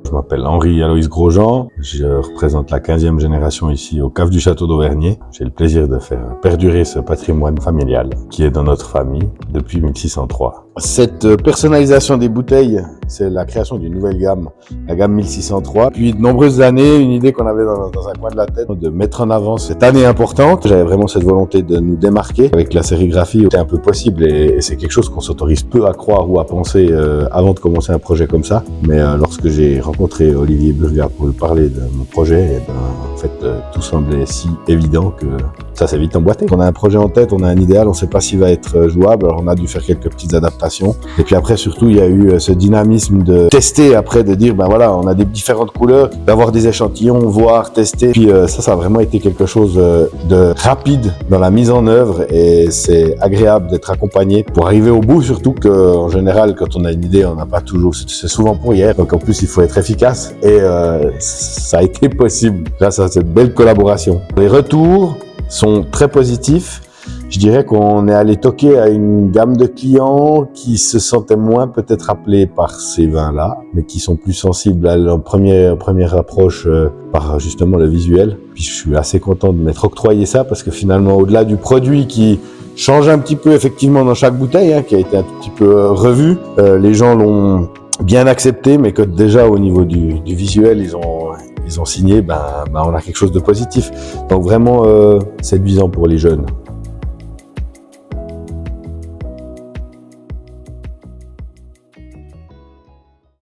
Je m'appelle Henri-Aloïs Grosjean, je représente la 15e génération ici au cave du château d'Auvergnat. J'ai le plaisir de faire perdurer ce patrimoine familial qui est dans notre famille depuis 1603. Cette personnalisation des bouteilles, c'est la création d'une nouvelle gamme, la gamme 1603. Depuis de nombreuses années, une idée qu'on avait dans un coin de la tête, de mettre en avant cette année importante. J'avais vraiment cette volonté de nous démarquer. Avec la sérigraphie, c'est un peu possible et c'est quelque chose qu'on s'autorise peu à croire ou à penser avant de commencer un projet comme ça. Mais lorsque j'ai rencontré Olivier Burgard pour lui parler de mon projet, en fait, tout semblait si évident que ça s'est vite emboîté. On a un projet en tête, on a un idéal, on ne sait pas s'il va être jouable, alors on a dû faire quelques petites adaptations. Et puis après, surtout, il y a eu ce dynamisme de tester après, de dire, ben voilà, on a des différentes couleurs, d'avoir des échantillons, voir, tester. Puis ça a vraiment été quelque chose de rapide dans la mise en œuvre et c'est agréable d'être accompagné pour arriver au bout, surtout qu'en général, quand on a une idée, on n'a pas toujours, c'est souvent pour hier. Donc en plus, il faut être efficace et ça a été possible grâce à cette belle collaboration. Les retours sont très positifs. Je dirais qu'on est allé toquer à une gamme de clients qui se sentaient moins peut-être appelés par ces vins-là, mais qui sont plus sensibles à leur première approche par justement le visuel. Puis je suis assez content de m'être octroyé ça parce que finalement, au-delà du produit qui change un petit peu effectivement dans chaque bouteille, qui a été un tout petit peu revu, les gens l'ont bien accepté, mais que déjà au niveau du visuel, ils ont signé, on a quelque chose de positif. Donc vraiment séduisant pour les jeunes.